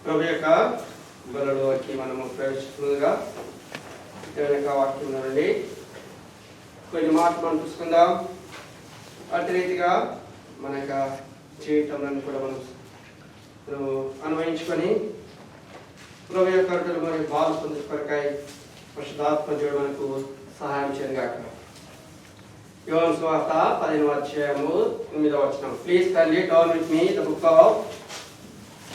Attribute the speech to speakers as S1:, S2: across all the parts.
S1: ప్రభు యొక్క బలలోకి మనము ప్రవేశిస్తుండగా దేవుని యొక్క వాక్యం నుండి కొన్ని మాటలు మనం చూసుకుందాం. అట్టి రీతిగా మన యొక్క జీవితంలో కూడా మనం అన్వయించుకొని ప్రభు యొక్క అడుగులు మరియు బాలు పొందు కొరకాయ పరిశుద్ధాత్మ దేవుడు మనకు సహాయం చేయను గాక. యోహాను సువార్త 10వ అధ్యాయము 9వ వచనం. Please kindly turn with me the book of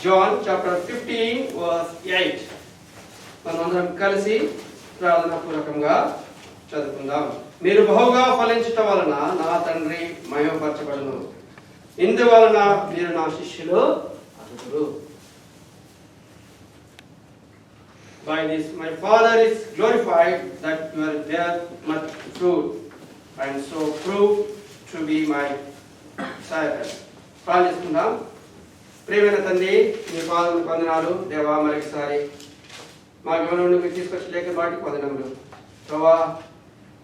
S1: John chapter 15 verse 8. మనమందరం కలిసి ప్రార్థనా పూర్వకంగా చదువుకుందాం. మీరు బహుగా ఫలించటం వలన నా తండ్రి మహిమపరచబడును, ఇందువలన మీరు నా శిష్యులు అగుదురు. By this my Father is glorified, that you are bear much fruit, and so prove to be my disciples. ప్రార్థిస్తున్నాం. ప్రియమైన తండ్రి, మీ పాదములకు వందనాలు. దేవా, మరొకసారి మా గమనం నుండి తీసుకొచ్చి లేఖ వాటికి వందనములు. ప్రభా,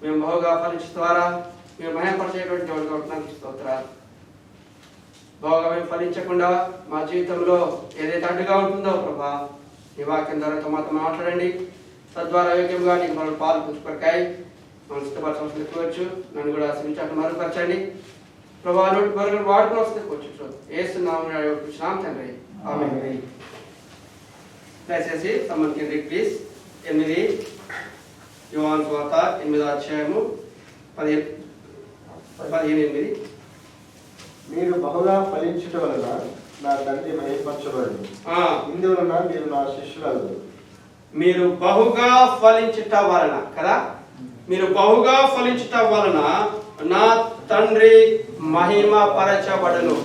S1: మేము బహుగా ఫలించడం ద్వారా మేము మహిమపరిచేటువంటి దేవుడు కాబట్టి నాకు స్తోత్రాలు. బహుగా మేము ఫలించకుండా మా జీవితంలో ఏదైతే అడ్డుగా ఉంటుందో ప్రభా, ఈ వాక్యం ద్వారా మాతో మాట్లాడండి. తద్వారా యోగ్యంగా నీకు మనం పాలు పుచ్చుకొరకాయ మనం సిద్ధపరచవలసిన ఎక్కువచ్చు. నన్ను కూడా శ్రమించాలని మరుగుపరచండి ప్రభా. నోటి మరుగులు వాడుకుని వస్తే కూర్చో ఏస్తున్నాం తండ్రి, ఆమేన్. దయచేసి సంబంధించి ప్లీజ్ 8 యోహాను సువార్త 8వ అధ్యాయము 15:8.
S2: మీరు బహుగా ఫలించుట వలన నా తండ్రి మహిమపరచబడును, ఇందువలన మీరు నా శిష్యులు.
S1: మీరు బహుగా ఫలించుట వలన కదా, మీరు బహుగా ఫలించుట వలన నా తండ్రి మహిమపరచబడును.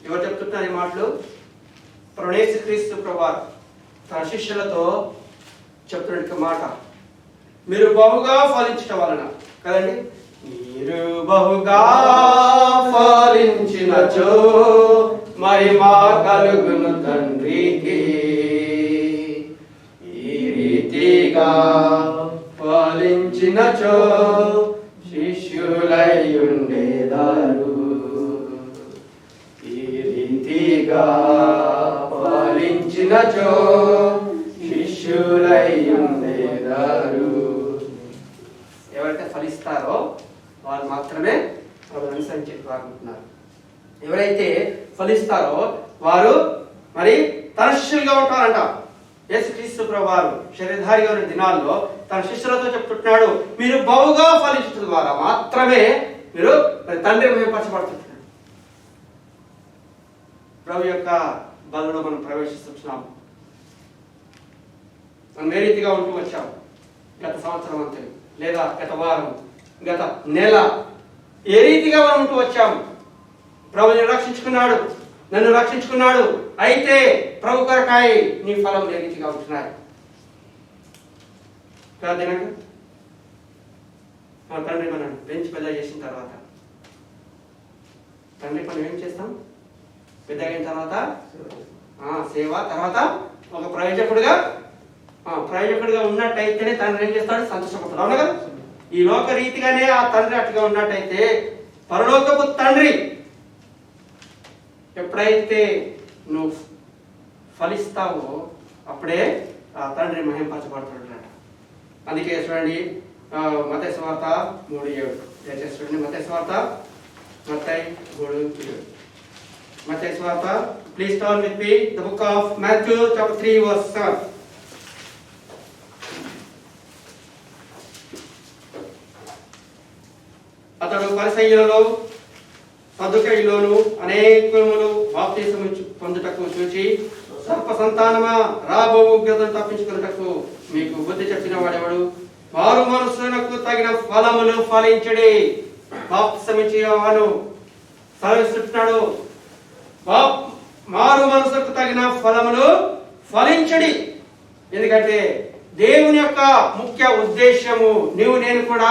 S1: ఎవరు చెప్తున్నారు ఈ మాటలు? యేసుక్రీస్తు ప్రభువారు తన శిష్యులతో చెప్తున్న మాట. మీరు బహుగా ఫలించటం వలన కదండి. మీరు బహుగా ఫలించినచో మహిమ కలుగును తండ్రికి, ఈ రీతిగా ఫలించినచో శిష్యులై ఉండేదారు, ఈ రీతిగా ఫలించినచో శిష్యులై ఉండేదారు. ఎవరైతే ఫలిస్తారో వారు మాత్రమే ప్రభువుని అనుసరించి అనుకుంటున్నారు. ఎవరైతే ఫలిస్తారో వారు మరి తన శిష్యులుగా ఉంటారంట. యేసుక్రీస్తు ప్రభువారు శరీరధారిగా ఉన్న దినాల్లో తన శిష్యులతో చెప్తున్నాడు, మీరు బహుగా ఫలించడం ద్వారా మాత్రమే మీరు మరి తండ్రి మహిమపరచబడుతున్నారు. ప్రభు యొక్క బలలో మనం ప్రవేశిస్తున్నాం. మనం ఏ రీతిగా ఉంటూ వచ్చాం గత సంవత్సరం అంతే, లేదా గత వారం, గత నెల ఏ రీతిగా మనం ఉంటూ వచ్చాము. ప్రభుని రక్షించుకున్నాడు, నన్ను రక్షించుకున్నాడు. అయితే ప్రభు కొరకాయ నీ ఫలం ఏ రీతిగా ఉంటున్నాయి? కాదేనాక మన తండ్రి మనం పెంచి పెద్ద చేసిన తర్వాత తండ్రి మనం ఏం చేస్తాం? పెద్ద అయిన తర్వాత సేవ, తర్వాత ఒక ప్రయోజకుడిగా ఉన్నట్టయితేనే తండ్రి ఏం చేస్తాడు? సంతోషపడతాడు. అవునా కదా? ఈ లోక రీతిగానే ఆ తండ్రి అట్టుగా ఉన్నట్టయితే పరలోకపు తండ్రి ఎప్పుడైతే నువ్వు ఫలిస్తావో అప్పుడే ఆ తండ్రి మహిమపరచబడుతున్నాడు. అందుకే చూడండి మత్తయి సువార్త 3:7. దయచేసి చూడండి మత్తయి సువార్త 3:7. మత్తయి సువార్త, please turn with me the book of Matthew chapter 3 verse 7. అతడు పరిసయ్యులలో సదుకైలోను అనేకములు బాప్తిసము పొందుటకు చూచి, సర్ప సంతానమా, రాబో ఉగ్రతను తప్పించుకున్నటకు మీకు బుద్ధి చెప్పిన వాడెవడు? మారు మనసునకు తగిన ఫలములు ఫలించడి. బాప్తిసమిచ్చి యోహాను సెలవిస్తున్నాడు, మారు మనసుకు తగిన ఫలములు ఫలించడి. ఎందుకంటే దేవుని యొక్క ముఖ్య ఉద్దేశము నీవు నేను కూడా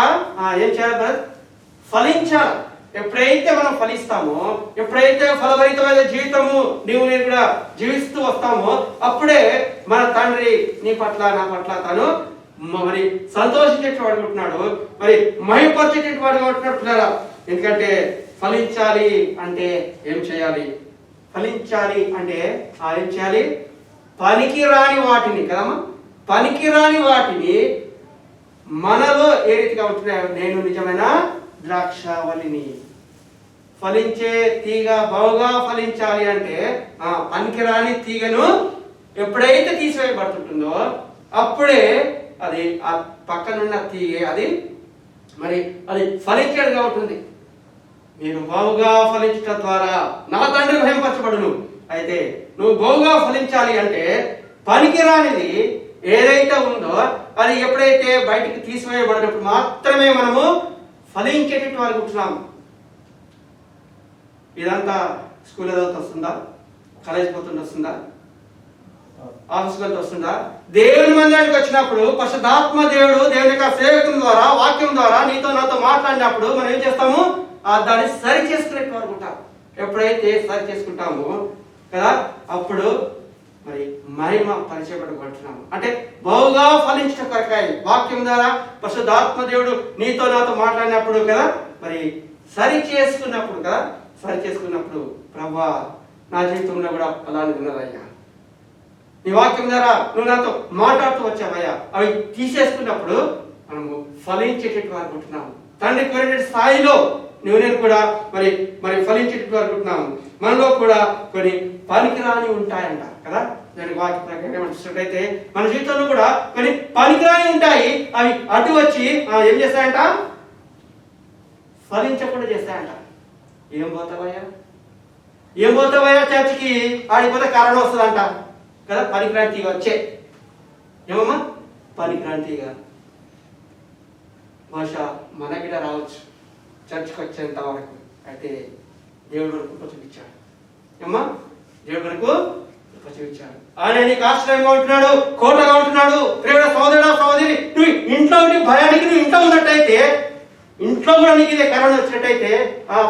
S1: ఏం చేయాలి? ఫలించాలి. ఎప్పుడైతే మనం ఫలిస్తామో, ఎప్పుడైతే ఫలభరితమైన జీవితము నీవు నేను కూడా జీవిస్తూ వస్తామో అప్పుడే మన తండ్రి నీ పట్ల నా పట్ల తను మరి సంతోషించేటి వాడు ఉంటున్నాడు, మరి మహిమపరిచేటి వాడుగా ఉంటున్నాడు. ఎందుకంటే ఫలించాలి అంటే ఏం చేయాలి? ఫలించాలి అంటే ఏం చేయాలి? పనికిరాని వాటిని కదమ్మా, పనికిరాని వాటిని మనలో ఏ రీతిగా ఉంటున్నాయో, నేను నిజమైన ద్రాక్షావళిని. ఫలించే తీగ బహుగా ఫలించాలి అంటే పనికిరాని తీగను ఎప్పుడైతే తీసివేయబడుతుంటుందో అప్పుడే అది ఆ పక్కనున్న తీగ అది ఫలించేదిగా ఉంటుంది. నేను బహుగా ఫలించడం ద్వారా నా తండ్రి మహిమపరచబడును. అయితే నువ్వు బహుగా ఫలించాలి అంటే పనికిరానిది ఏదైతే ఉందో అది ఎప్పుడైతే బయటికి తీసివేయబడినప్పుడు మాత్రమే మనము ఫలించేటట్టు వారికి ఉంటున్నాము. ఇదంతా స్కూల్ ఏదో వస్తుందా, కాలేజ్ పోతుంటే వస్తుందా, ఆఫీస్కి వెళ్తే వస్తుందా? దేవుని మందిరానికి వచ్చినప్పుడు పరిశుద్ధాత్మ దేవుడు దేవుని యొక్క సేవకుల ద్వారా వాక్యం ద్వారా నీతో నాతో మాట్లాడినప్పుడు మనం ఏం చేస్తాము? దాన్ని సరి చేసుకునేట్టు వరకు ఉంటాం. ఎప్పుడైతే సరి చేసుకుంటామో కదా అప్పుడు మహిమ పరిచయపడబడుతున్నాము. అంటే బహుగా ఫలించడం కొరకాయ వాక్యం ద్వారా పరిశుద్ధాత్మ దేవుడు నీతో నాతో మాట్లాడినప్పుడు కదా సరి చేసుకున్నప్పుడు కదా సరి చేసుకున్నప్పుడు ప్రభువా నా జీవితంలో కూడా అలాంటి ఉన్నదయ్యా, నీ వాక్యం ద్వారా నువ్వు నాతో మాట్లాడుతూ వచ్చావయ్యా, అవి తీసేసుకున్నప్పుడు మనము ఫలించేటట్టు అనుకుంటున్నాము. తండ్రి కోరిన స్థాయిలో నువ్వు నేను కూడా ఫలించేటట్టు అనుకుంటున్నాము. మనలో కూడా కొన్ని పనికిరాని ఉంటాయంట కదా. దానికి వాక్య ప్రకారం చూసినట్టయితే మన జీవితంలో కూడా కొన్ని పనికిరాని ఉంటాయి. అవి అటు వచ్చి ఏం చేస్తాయంట? ఫలించకుండా చేస్తాయంట. ఏం పోతావయ్యా చర్చికి ఆడిపోతే కారణం వస్తుందంట కదా. పనికిరాని తీగ వచ్చే ఏమమ్మా? పనికిరాని తీగ బహుశా మనకిడ రావచ్చు చర్చికి వచ్చేంత వరకు. అయితే దేవుడు వరకు చూపించాడు ఏమ్మా, దేవుడు వరకు చూపించాడు. ఆయన నీకు ఆశ్రయంగా ఉంటున్నాడు, కోటగా ఉంటున్నాడు. ప్రేమ సోదరుడా సోదరి, నువ్వు ఇంట్లో భయానికి నువ్వు ఇంట్లో ఉన్నట్టయితే, ఇంట్లో కూడా నీకు ఇదే కరోనా వచ్చినట్టయితే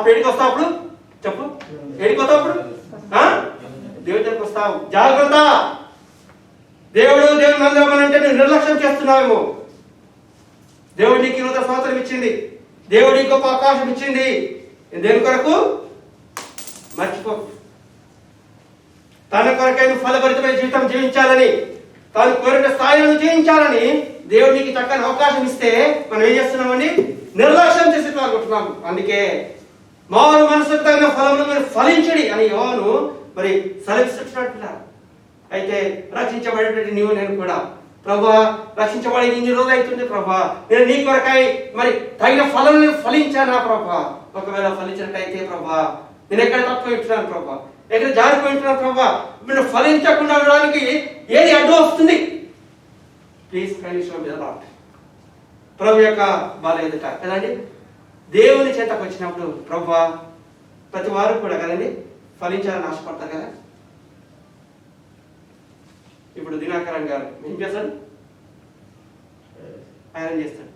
S1: పెడికి వస్తావు. అప్పుడు చెప్పు, ఎడికి వస్తావు? అప్పుడు దేవుడి దగ్గరికి వస్తావు. జాగ్రత్త. దేవుని మందిరం అంటే నువ్వు నిర్లక్ష్యం చేస్తున్నావేమో. దేవుడు నీకు నూతన సంవత్సరం ఇచ్చింది, దేవుడి గొప్ప అవకాశం ఇచ్చింది. దేని కొరకు? మర్చిపో. తన కొరకై ఫలభరితమైన జీవితం జీవించాలని, తాను కోరిన స్థాయిలను జీవించాలని దేవుడు నీకు చక్కని అవకాశం ఇస్తే మనం ఏం చేస్తున్నామండి? నిర్లక్ష్యం చేసి అనుకుంటున్నాము. అందుకే మారు మనసుకు తగిన ఫలములు మీరు ఫలించడి అని యోహాను సెలవిస్తున్నట్టున్నారు. అయితే రక్షించబడేటువంటి నీవు నేను కూడా ప్రభా రక్షించబడి ఇన్ని రోజులు అవుతుంది ప్రభా, నేను నీ కొరకై తగిన ఫలం ఫలించానా ప్రభా? ఒకవేళ ఫలించినట్టయితే ప్రభా నేను ఎక్కడ తక్కువ ఇస్తున్నాను ప్రభా, ఎక్కడ జారిపోయి ఉంటున్నాను ప్రభా, మీరు ఫలించకుండా ఉండడానికి ఏది అడ్డు వస్తుంది? ప్లీజ్ ప్రభు యొక్క బాల ఎదుట కదండి దేవుని చేతకు వచ్చినప్పుడు ప్రభా ప్రతి వారు కూడా కదండి ఫలించాలని ఆశపడతారు కదా. ఇప్పుడు దినాకరణ్ గారు ఏం చేస్తాడు? ఐరన్ చేస్తాడు.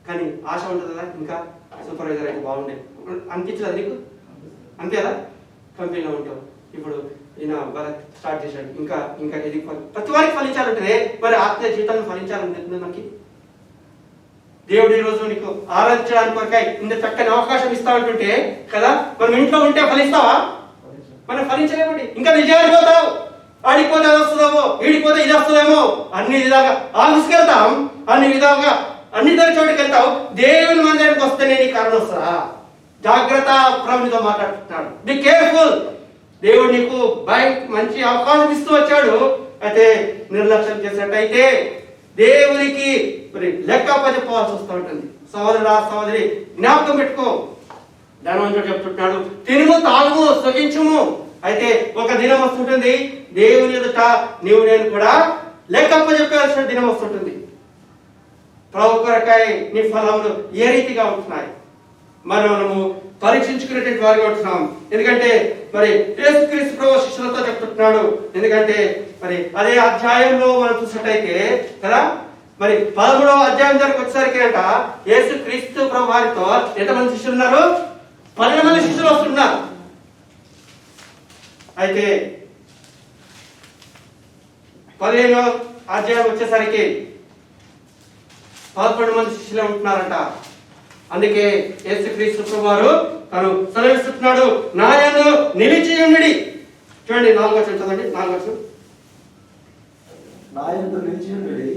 S1: కానీ ఆశ ఉంటుంది కదా, ఇంకా సూపర్వైజర్ అయితే బాగుండే అనిపించదు నీకు? అంతే కదా, కంపెనీలో ఉంటావు. ఇప్పుడు ఈయన భరత్ స్టార్ట్ చేశాడు, ఇంకా ఇంకా ఇది ప్రతి వారికి ఫలించాలంటే ఆత్మీయ జీవితాన్ని ఫలించాలనిపిస్తుంది మనకి. దేవుడు ఈ రోజు నీకు ఆరాధించడానికి కొరకై ఇంత చక్కని అవకాశం ఇస్తామంటుంటే కదా, మనం ఇంట్లో ఉంటే ఫలిస్తావా? మనం ఫలించలేమండి. ఇంకా నిజారిపోతావు. ఆడిపోతే అది వస్తుందేమో, ఈడిపోతే ఇది వస్తుందేమో, అన్ని విధాలుగా ఆఫీస్కి వెళ్తాం, అన్ని విధాలుగా అన్ని చోటుకి వెళ్తావు. దేవుని మందిరానికి వస్తేనే నీ కారణం వస్తుందా? జాగ్రత్త. ప్రభునితో మాట్లాడుతున్నాడు, బి కేర్ఫుల్. దేవుడు నీకు మంచి అవకాశం ఇస్తూ వచ్చాడు. అయితే నిర్లక్ష్యం చేసినట్టయితే దేవునికి లెక్క చెప్పవలసి వస్తూ ఉంటుంది. సోదరుడా సోదరి జ్ఞాపకం పెట్టుకో. ధనవంతుడు చెప్తున్నాడు, తినుము తాగుము సుఖించుము. అయితే ఒక దినం వస్తుంటుంది దేవుని ఎదుట నీవు నేను కూడా లెక్కప్ప చెప్పాల్సిన దినం వస్తుంటుంది. ప్రభు కొరకై నీ ఫలములు ఏ రీతిగా ఉంటున్నాయి మనము పరీక్షించుకునేటువంటి వారిగా ఉంటున్నాం. ఎందుకంటే యేసుక్రీస్తు ప్రభు శిష్యులతో చెప్తున్నాడు. ఎందుకంటే అదే అధ్యాయంలో మనం చూసినట్టయితే కదా 13వ అధ్యాయం దగ్గరకు వచ్చేసరికి అంట యేసుక్రీస్తు ప్రభు వారితో ఎంతమంది శిష్యులు ఉన్నారు? 12 మంది శిష్యులు వస్తున్నారు. అయితే 15వ అధ్యాయం వచ్చేసరికి 11 మంది శిష్యులు ఉంటున్నారంట. అందుకే యేసుక్రీస్తు ప్రభు వారు తను సెలవిస్తున్నాడు, నా యందు నిలిచి ఉండుడి. చూడండి 4వ వచనం చదవండి. 4వ వచనం.
S2: నా యందు నిలిచి ఉండుడి,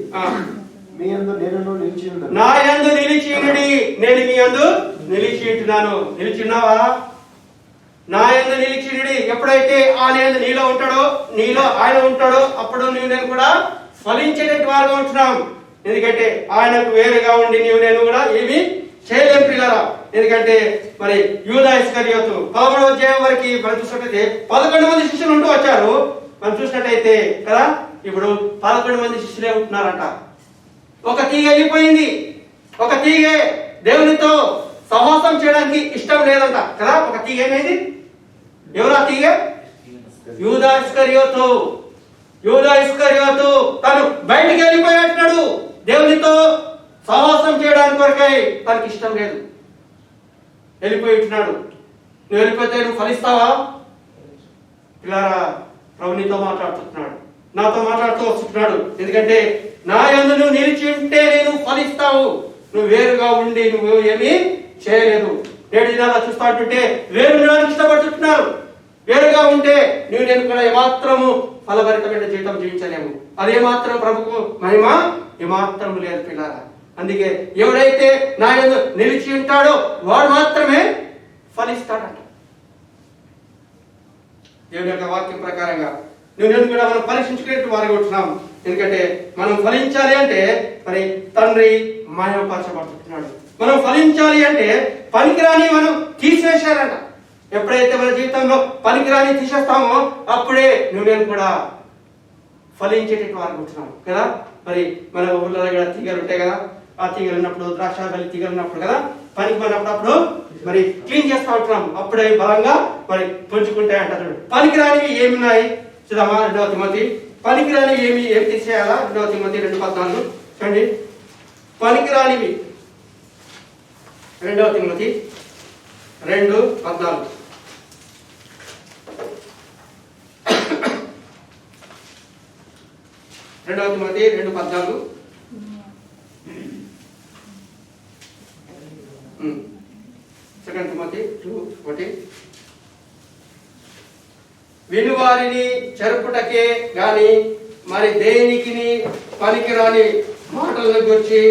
S2: మీ యందు నేను నిలిచి ఉన్నాను.
S1: నా యందు నిలిచి ఉండుడి, నేను మీ యందు నిలిచి ఉంటున్నాను. నిలిచి ఉన్నావా? నా యందు నిలిచి ఉండుడి. ఎప్పుడైతే ఆయన యందు నీలో ఉంటాడో, నీలో ఆయన ఉంటాడో, అప్పుడు నువ్వు నేను కూడా ఫలించేటట్టు వారుగా ఉంటున్నాం. ఎందుకంటే ఆయనకు వేరుగా ఉండి నీవు నేను కూడా ఏమి చేయలేం పిల్లరా. ఎందుకంటే మరి యూదా ఇస్కరియోతు 13వ అధ్యాయం వరకు మనం చూసినట్లయితే 11 మంది శిష్యులు ఉంటూ వచ్చారు. మనం చూసినట్టయితే కదా, ఇప్పుడు 11 మంది శిష్యులే ఉంటున్నారంట. ఒక తీగ వెళ్ళిపోయింది. ఒక తీగ దేవునితో సహవాసం చేయడానికి ఇష్టం లేదంట కదా. ఒక తీగ ఏమైంది? ఎవరు ఆ తీగ? యూదా ఇస్కరియోతు. యూదా ఇస్కరియోతు తను బయటికి వెళ్ళిపోయాడు. దేవునితో సహవాసం చేయడానికి కొరకై తనకి ఇష్టం లేదు, వెళ్ళిపోయినాడు. నువ్వు వెళ్ళిపోతే నువ్వు ఫలిస్తావా? పిల్లారా, ప్రభు నీతో మాట్లాడుతున్నాడు, నాతో మాట్లాడుతూ వస్తున్నాడు. ఎందుకంటే నా యందు నువ్వు నిలిచి ఉంటే నేను ఫలిస్తావు. నువ్వు వేరుగా ఉండి నువ్వు ఏమీ చేయలేదు. నేటి దినాల్లో చూస్తా ఉంటుంటే వేరుగా ఇష్టపడుతున్నారు. వేరుగా ఉంటే నువ్వు నేను కూడా ఏమాత్రము ఫలభరితమైన జీవితం జీవించలేము. అదే మాత్రం ప్రభుకు మహిమ ఏమాత్రము లేదు పిల్లారా. అందుకే ఎవడైతే నా యందు నిలిచి ఉంటాడో వాడు మాత్రమే ఫలిస్తాడంట. దేవుని యొక్క వాక్యం ప్రకారంగా నువ్వు నేను కూడా మనం పరీక్షించుకునేట్టు వారికి ఉంటున్నాం. ఎందుకంటే మనం ఫలించాలి అంటే మరి తండ్రి మహిమపరచబడుతున్నాడు. మనం ఫలించాలి అంటే పనికిరాని మనం తీసివేశారంట. ఎప్పుడైతే మన జీవితంలో పనికిరాని తీసేస్తామో అప్పుడే నువ్వు నేను కూడా ఫలించేటట్టు వారికి ఉంటున్నాం కదా. మరి మన ఊళ్ళో దగ్గర తీగలు ఉంటాయి కదా, ఆ తీగలు ఉన్నప్పుడు ద్రాక్ష బలి తీగలు ఉన్నప్పుడు కదా పనికి పడినప్పుడు మరి క్లీన్ చేస్తూ ఉంటున్నాం. అప్పుడే బలంగా మరి పుంజుకుంటాయి అంటారు. పనికిరానివి ఏమున్నాయి చూద్దామా? 2వ తిమోతి. పనికిరానివి ఏం తీసేయాలా? 2వ తిమోతి 2:14 చూడండి. పనికిరానివి 2వ తిమోతి 2:14. 2వ తిమోతి 2:14. 2 తిమోతి 2:1. వినువారిని చెరుపుటకే గాని మరి దేనికి పనికిరాని మాటలను గురించి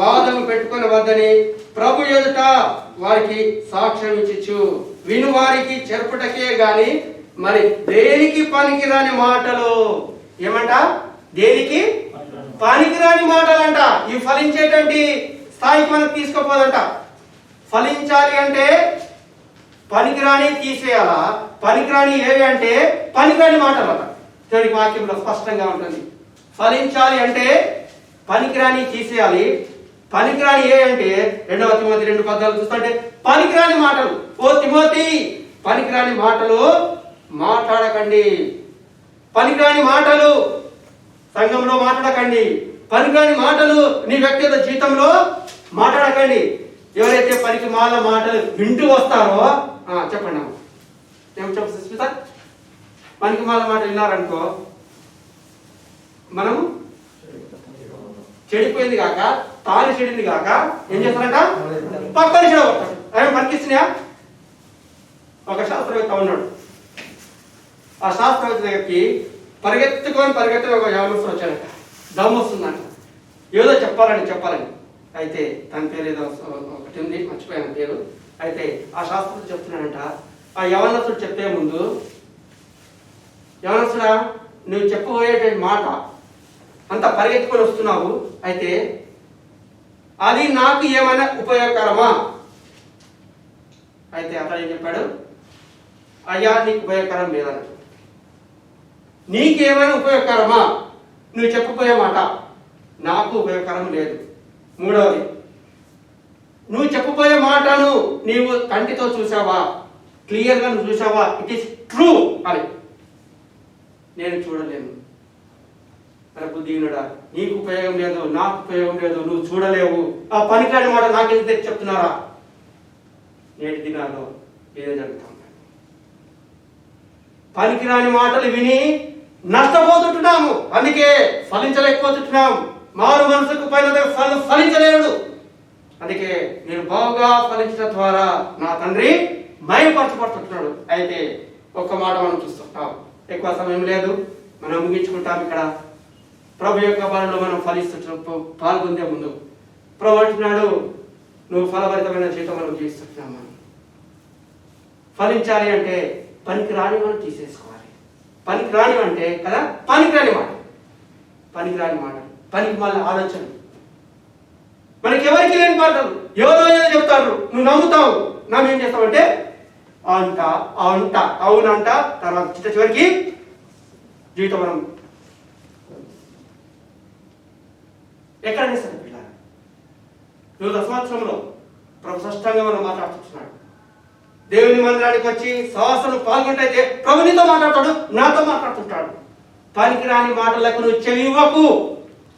S1: వాదం పెట్టుకుని వద్దని ప్రభు ఎదుట వారికి సాక్ష్యం ఇచ్చు. వినువారికి చెరుపుటకే గాని మరి దేనికి పనికిరాని మాటలు ఏమంట? దేనికి పనికిరాని మాటలంట. ఇవి ఫలించేటువంటి స్థాయికి మనకు తీసుకోపోదంట. ఫలించాలి అంటే పనికిరాని తీసేయాలా? పనికిరాని ఏవి అంటే పనికిరాని మాటలు అట. చూడండి వాక్యంలో స్పష్టంగా ఉంటుంది. ఫలించాలి అంటే పనికిరాని తీసేయాలి. పనికిరాని ఏ అంటే 2వ తిమోతి 2:14 చూస్తుంటే పనికిరాని మాటలు. ఓ తిమోతి, పనికిరాని మాటలు మాట్లాడకండి. పనికిరాని మాటలు సంఘంలో మాట్లాడకండి. పనికిరాని మాటలు నీ వ్యక్తిగత జీవితంలో మాట్లాడకండి. ఎవరైతే పనికి మాల మాటలు వింటూ వస్తారో చెప్పండి ఏం చెప్పు సుస్మిత. పనికి మాల మాట విన్నారనుకో మనం చెడిపోయింది కాక తాను చెడింది కాక ఏం చేస్తారంట? పక్కన చెడగొట్టారు. అవి పనికిస్తున్నాయా? ఒక శాస్త్రవేత్త ఉన్నాడు. ఆ శాస్త్రవేత్త దగ్గరికి పరిగెత్తుకొని ఒక యవనస్తుడు వచ్చాడట. దమ్ము వస్తుందంట, ఏదో చెప్పాలని. అయితే తన పేరు ఏదో ఒకటి ఉంది, మర్చిపోయాను పేరు. అయితే ఆ శాస్త్రవేత్త చెప్తున్నాడంట, ఆ యవనస్తుడు చెప్పే ముందు, యవనస్తుడా నువ్వు చెప్పబోయేటువంటి మాట అంత పరిగెత్తుకొని వస్తున్నావు, అయితే అది నాకు ఏమైనా ఉపయోగకరమా? అయితే అతను ఏం చెప్పాడు? అయ్యా నీకు ఉపయోగకరం లేదన్న. నీకేమైనా ఉపయోగకరమా? నువ్వు చెప్పబోయే మాట నాకు ఉపయోగకరం లేదు. 3వది, నువ్వు చెప్పబోయే మాటను నీవు కంటితో చూసావా? క్లియర్గా నువ్వు చూసావా? ఇట్ ఈస్ ట్రూ అని. నేను చూడలేను. అరే బుద్ధిహీనుడా, నీకు ఉపయోగం లేదు, నాకు ఉపయోగం లేదు, నువ్వు చూడలేవు. ఆ పనికిరాని మాట నాకెందుకు చెప్తున్నారా? నేటి దినాల్లో ఇదే జరుగుతుంది. పనికిరాని మాటలు విని నష్టపోతుంటున్నాము. అందుకే ఫలించలేకపోతుంటున్నాం. మారు మనసుకు పైన ఫలించలేడు. అందుకే నేను బాగా ఫలించడం ద్వారా నా తండ్రి మహిమపరచబడుతున్నాడు. అయితే ఒక్క మాట మనం చూస్తుంటాం, ఎక్కువ సమయం లేదు, మనం ముగించుకుంటాం. ఇక్కడ ప్రభు యొక్క బలలో మనం ఫలిస్తూ పాల్గొందే ముందు ప్రభు అంటున్నాడు, నువ్వు ఫలభరితమైన జీవితం మనం జీవిస్తున్నామా. ఫలించాలి అంటే పనికిరాని మనం తీసేసుకోవాలి. పనికిరాని అంటే కదా, పనికిరాని మాట, పనికిరాని మాట, పనికి మళ్ళీ ఆలోచన, మనకి ఎవరికి లేని మాటలు, ఎవరో ఏదో చెప్తారు, నువ్వు నమ్ముతావు, ఏం చేస్తావంటే అంట అంట అవునంట, తర్వాత చివరికి జీవితం మనం ఎక్కడైనా సరే పిల్లలు. వివిధ సంవత్సరంలో ప్రభు స్పష్టంగా మనం మాట్లాడుతున్నాడు. దేవుని మందిరానికి వచ్చి సహవాసంలో పాల్గొంటే ప్రభు నీతో మాట్లాడతాడు, నాతో మాట్లాడుతుంటాడు. పనికిరాని మాటలకు నువ్వు చెవి ఇవ్వకు.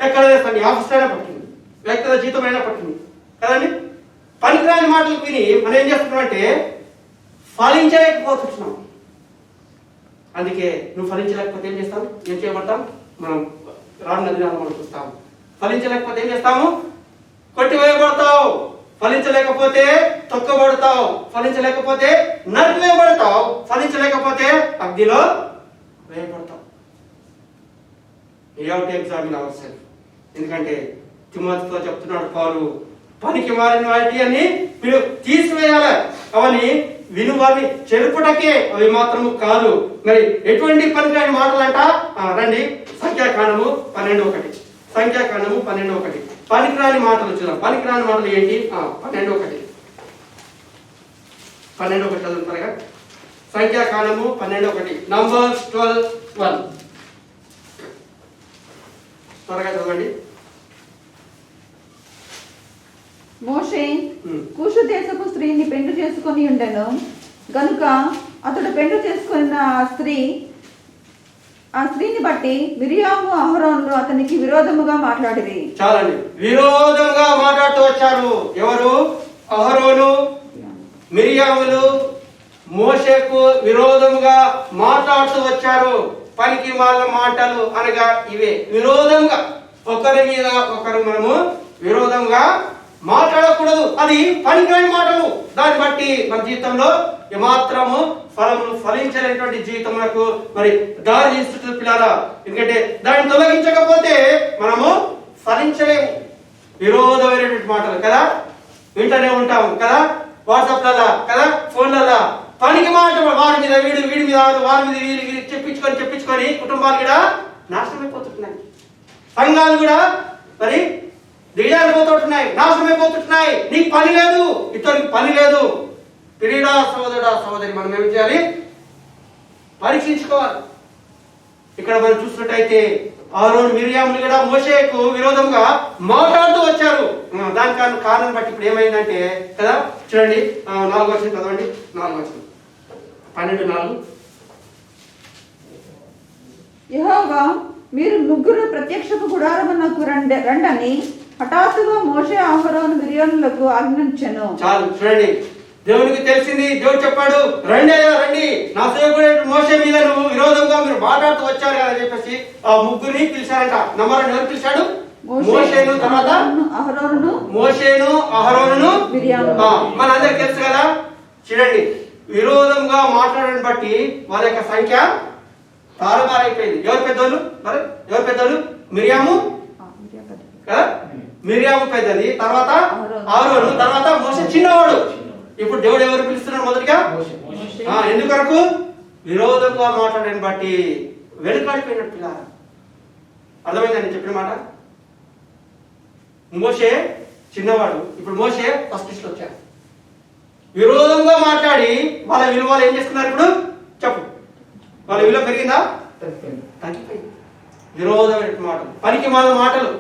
S1: ఎక్కడైనా నీ ఆఫీస్ అయినా పట్టింది, వ్యక్తుల జీతం అయినా పట్టింది కదండి. పనికిరాని మాటలు విని మనం ఏం చేస్తున్నామంటే ఫలించలేకపోతున్నాం. అందుకే నువ్వు ఫలించలేకపోతే ఏం చేస్తాం, ఏం చేయబడతాం, మనం రానున్న దినాలు మనం చూస్తాము. ఫలించలేకపోతే ఏం చేస్తాము, కొట్టివేయబడతావు. ఫలించలేకపోతే తొక్కబడతావు. ఫలించలేకపోతే నరికివేయబడతావు. ఫలించలేకపోతే అగ్నిలో వేయబడతావు. You have to examine our self. ఎందుకంటే తిమోతితో చెప్తున్నాడు పౌలు, పనికి మారిన వాటి అని మీరు తీసివేయాలి, అవని వినువారిని చెరుపుటకే, అవి మాత్రము కాదు. మరి ఎటువంటి పనికిరాని మాటలంట, రండి సంఖ్యాకాండము 12:1. సంఖ్యాకాండము 12:1. పనికిరాని మాటలు చూద్దాం. పనికిరాని మాటలు ఏంటి? 12:1. 12:1 చదువుతారుగా. సంఖ్యాకాండము 12:1. నంబర్స్ 12:1. త్వరగా చదవండి.
S3: మోషే కూషు దేశపు స్త్రీని పెండు చేసుకొని ఉండెను గనుక అతడు పెండు చేసుకున్న ఆ స్త్రీని బట్టి మిరియాము అహరోనులు అతనికి విరోధముగా మాట్లాడిరి.
S1: చాలండి, విరోధంగా మాట్లాడుతూ వచ్చారు. ఎవరు? అహరోను, మిరియాములు మోషేకు విరోధముగా మాట్లాడుతూ వచ్చారు. పనికి వాళ్ళ మాటలు అనగా ఇవే, విరోధంగా. ఒకరి మీద ఒకరు మనము విరోధంగా మాట్లాడకూడదు. అది పనికిరాని మాటలు. దాన్ని బట్టి మన జీవితంలో ఏమాత్రము ఫలములు ఫలించలేనటువంటి జీవితములకు మరి దారి తీస్తుంది పిల్లరా. ఎందుకంటే దాన్ని తొలగించకపోతే మనము ఫలించలేము. విరోధమైనటువంటి మాటలు కదా వింటూనే ఉంటాము కదా, వాట్సాప్లలో కదా, ఫోన్లలో పనికి మాటలు, వారి మీద వీడి మీద వారి మీద వీడి చెప్పించుకొని కుటుంబాలు కూడా నాశనం అయిపోతున్నాయి. సంఘాలు కూడా మరి దిగజారిపోతుంటున్నాయి, నాశనం అయిపోతుంటున్నాయి. నీకు పని లేదు, ఇతరునికి పని లేదు. ప్రియుడా సోదరుడా సోదరి, మనం ఏం చేయాలి? పరీక్షించుకోవాలి. ఇక్కడ మనం చూసినట్టయితే అహరోను మిరియాములు కూడా మోషేకు విరోధంగా మాట్లాడుతూ వచ్చారు. దానికి కారణం బట్టి ఇప్పుడు ఏమైందంటే కదా, చూడండి 4వ వచనం చదవండి. 4వ వచనం 12:4.
S3: యెహోవా మీరు ముగ్గురు ప్రత్యక్షపు గుడారమునకు రండని హఠాత్తుగా మోషే అహరోను మిరియాములకు ఆజ్ఞాపించెను.
S1: చాలు, చూడండి, దేవునికి తెలిసింది. దేవుడు చెప్పాడు, రండి అయ్యా రండి, నా సేవకుడు మోషే మీద నువ్వు విరోధంగా మీరు మాట్లాడుతూ వచ్చారు కదా అని చెప్పేసి ఆ ముగ్గురిని పిలిచారంట. నమ్మరని ఎవరు పిలిచాడు? మోషేను, తర్వాత మోషేను, అహరోనును, మనందరికి తెలుసు కదా. చూడండి, విరోధంగా మాట్లాడని బట్టి వాళ్ళ యొక్క సంఖ్య తారుమారైపోయింది. ఎవరు పెద్దోళ్ళు? మరి ఎవరు పెద్దోళ్ళు? మిరియాము కదా, మిరియాము పెద్దది, తర్వాత అహరోను, తర్వాత మోషే చిన్నవాడు. ఇప్పుడు దేవుడు ఎవరు పిలుస్తున్నాడు? మొదటిగా ఎందుకొరకు? విరోధంగా మాట్లాడని బట్టి వెనుకాడిపోయినట్టు పిల్లారా. అర్థమైందని చెప్పిన మాట. మోషే చిన్నవాడు, ఇప్పుడు మోషే ఫస్ట్ లిస్ట్ వచ్చాడు. విరోధంగా మాట్లాడి వాళ్ళ విలువలు ఏం చేస్తున్నారు? ఇప్పుడు చెప్పు, వాళ్ళ విలువ పెరిగిందా? తగ్గిపోయింది. విరోధమైన మాటలు, పనికి మాల మాటలు.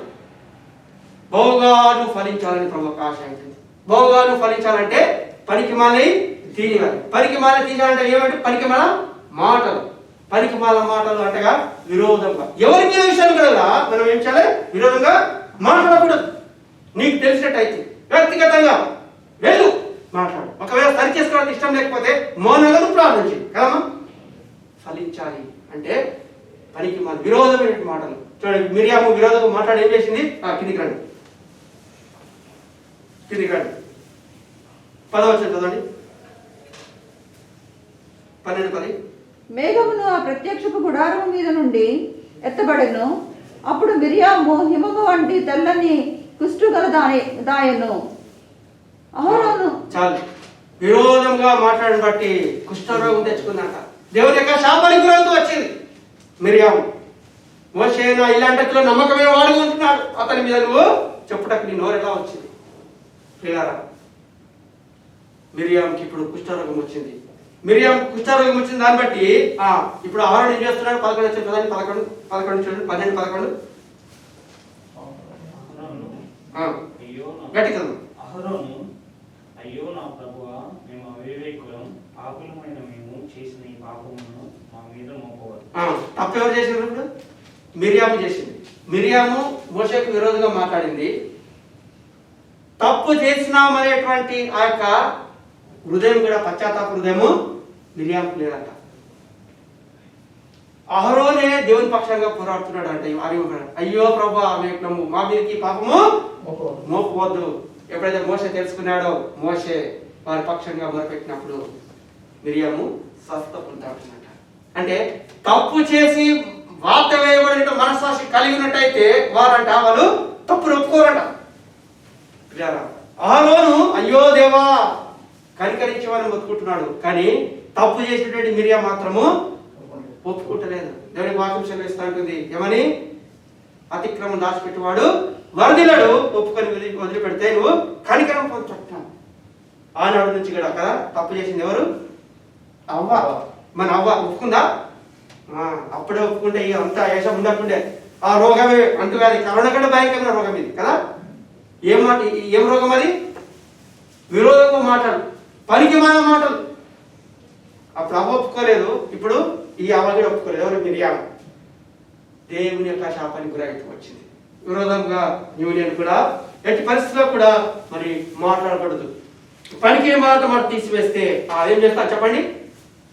S1: బహుగా నువ్వు ఫలించాలని ప్రభు ఆశించింది. బహుగా నువ్వు ఫలించాలంటే పనికి మాలని తీయాలి. పనికి మాల తీయాలంటే ఏమంటే పనికి మాల మాటలు. పనికి మాల మాటలు అంటగా విరోధంగా, ఎవరి మీద విషయం కదా మనం ఏం చేయాలి? విరోధంగా మాట్లాడకూడదు. నీకు తెలిసినట్టయితే వ్యక్తిగతంగా వెళ్ళు మాట్లాడు. ఒకవేళ సరి చేసుకోవడానికి ఇష్టం లేకపోతే మౌనంగా ప్రార్థించి కదమ్మా. ఫలించాలి అంటే పనికి మాల విరోధమైన మాటలు. చూడండి, మిరియాము విరోధంగా మాట్లాడి ఏం చేసింది? కిందికి రండి. కింది కాండి 10 చదవండి. 12
S3: మేఘమును ఆ ప్రత్యక్షపు గుడారము మీద నుండి ఎత్తబడెను. అప్పుడు మిరియాము హిమము వంటి తెల్లని కుష్టు గల దాయను. అహరోను
S1: చాలు. విరోధంగా మాట్లాడిన బట్టి కుష్ఠరోగం తెచ్చుకుందంట. దేవుని యొక్క శాపానికి గురవుతూ వచ్చింది మిరియాము. మోషే నా ఇలాంటిలో నమ్మకమే వాడు ఉంటున్నాడు, అతని మీద నువ్వు చెప్పుటకు నీ నోరు ఎలా వచ్చింది? ప్రియారా, మిరియాముకి ఇప్పుడు కుష్ఠరోగం వచ్చింది. మిరియాం కుష్ఠరోగం వచ్చింది. దాన్ని బట్టి ఇప్పుడు అహరోను ఏం చేస్తున్నాడు? 11 చూడండి, 11 చూడండి, 12 11 గట్టి చదువు.
S4: అహరోను, అయ్యో నా ప్రభువా, మేము అవివేకులం, పాపులమైన మేము చేసిన ఈ పాపమును మా మీద మోపవద్దు.
S1: తప్పు ఎవరు చేసినారు? ఇప్పుడు మిరియాము చేసింది. మిరియాము మోషేకు విరోధంగా మాట్లాడింది. తప్పు చేసినామనేటువంటి ఆ యొక్క హృదయం కూడా, పశ్చాత్తాప హృదయము మిరియాముకు లేదంట. అహరోనే దేవుని పక్షంగా పోరాడుతున్నాడు అంటే అయ్యో ప్రభా, మా మీదకి పాపము మోపవద్దు. ఎప్పుడైతే మోషే తెలుసుకున్నాడో, మోషే వారి పక్షంగా మొరపెట్టినప్పుడు మిరియాము స్వస్థ పొందుతాడంట. అంటే తప్పు చేసి వార్త వేయబడిన మనస్సాక్షి కలిగి ఉన్నట్టయితే వాళ్ళు తప్పును ఒప్పుకోరంట. అహరోను అయ్యో దేవా కనికరించి వారిని ఒప్పుకుంటున్నాడు, కానీ తప్పు చేసినటువంటి మిరియా మాత్రము ఒప్పుకుంటలేదు. దేవుని వాక్యం సెలవిస్తా ఉంటుంది ఏమని? అతిక్రమం దాచిపెట్టేవాడు వరదిలడు, ఒప్పుకొని వదిలిపెడితే నువ్వు కనికరం పొందుతావు. ఆనాడు నుంచి కూడా కదా తప్పు చేసింది ఎవరు? అవ్వ. మన అవ్వ ఒప్పుకుందా? అప్పుడే ఒప్పుకుంటే ఇక అంతా ఏషం ఉండకుండే. ఆ రోగమే అంటువ్యాధి, కరోనా కంటే భయంకరమైన రోగం ఇది కదా. ఏం రోగం అది? విరోధంగా మాటలు, పనికి మన మాటలు. అప్పుడు అవ్వ ఒప్పుకోలేదు, ఇప్పుడు ఈ అవ్వ కూడా ఒప్పుకోలేదు. ఎవరు? మిరియాము. దేవుని యొక్క శాపానికి గురైతే వచ్చింది. విరోధంగా నీవు నేను కూడా ఎట్టి పరిస్థితిలో కూడా మరి మాట్లాడకూడదు. పనికి మాట తీసివేస్తే ఏం చేస్తా చెప్పండి?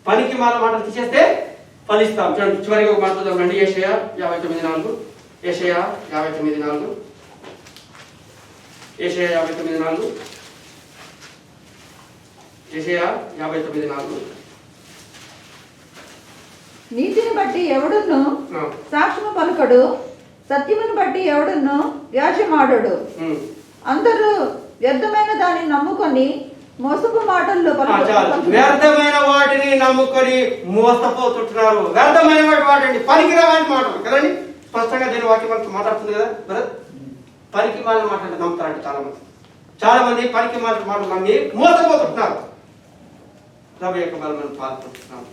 S1: పనికి మాటలు తీసేస్తే ఫలిస్తాం. చూడండి, చివరికి ఒక మాట చూద్దామండి. యెషయా 59:4. యెషయా 59:4. యెషయా 59:4. యెషయా 59:4.
S3: నీతిని బట్టి ఎవడును సాక్ష్యము పలుకడు, సత్యమును బట్టి ఎవడును వ్యాజ్యమాడడు. అందరూ వ్యర్థమైన దాన్ని నమ్ముకొని మోసపు మాటల్లో
S1: వ్యర్థమైన వాటిని నమ్ముకొని మోసపోతుంటున్నారు. వ్యర్థమైన వాటి పనికిరాని మాటలు కదండి. స్పష్టంగా దీని వాక్యం మనకు మాట్లాడుతుంది కదా భరత్. పనికి మాటలు మాట్లాడి నమ్ముతారంట చాలా మంది పనికి మాటలు నమ్మి మోసపోతుంటున్నారు. ప్రభు యొక్క బలమైన పాల్పడుతున్నాం.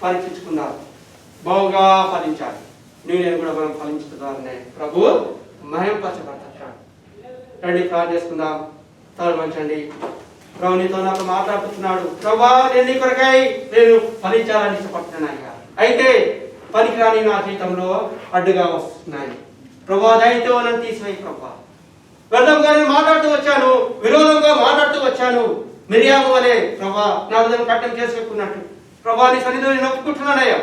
S1: పరీక్షించుకున్నారు, బాగుగా ఫలించాలి. నేను కూడా మనం ఫలించుతారనే ప్రభు మహింపరచబడతాడు. రండి ప్రార్థన చేసుకుందాం. తల మంచండి. ప్రభు నీతో నాకు మాట్లాడుతున్నాడు. ప్రభా, నేను నీ కొరకై నేను ఫలించాలని ఇష్టపడుతున్నాను. అయితే పనికిరాని నా జీవితంలో అడ్డుగా వస్తున్నాయి. ప్రభా, దయతో నన్ను తీసివేయి ప్రభా. వ్యర్థంగా నేను మాట్లాడుతూ వచ్చాను, విరోధంగా మాట్లాడుతూ వచ్చాను. మిరియాము అనే ప్రభా నా హృదయం కట్టం చేసుకున్నట్టు ప్రభా నీ సన్నిధిలో నేను ఒప్పుకుంటున్నానయ్యా.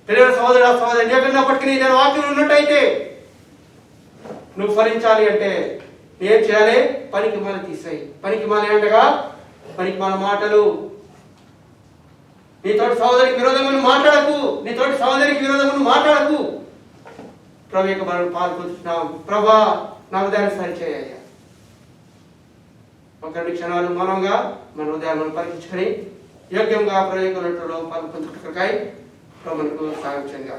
S1: తెలియని సహోదరుడు ఎక్కడినప్పటికీ నేను వాక్యం ఉన్నట్టయితే నువ్వు ఫలించాలి అంటే ఏం చేయాలి? పనికి మాల తీసేయి. పనికి మాల అంటగా పనికి మాల మాటలు. నీతోటి సహోదరికి విరోధమును మాట్లాడకు, నీతోటి సహోదరికి విరోధమును మాట్లాడకు. ప్రభు యొక్క మనం పాల్పొందుతున్నాం. ప్రభా నా హృదయాన్ని సరిచేయ. ఒక 2 క్షణాలు మౌనంగా మన హృదయాన్ని పరీక్షించుకొని యోగ్యంగా ప్రభు యొక్క పాల్పొందుటకై ప్రభువుకు సాయం చేయండి.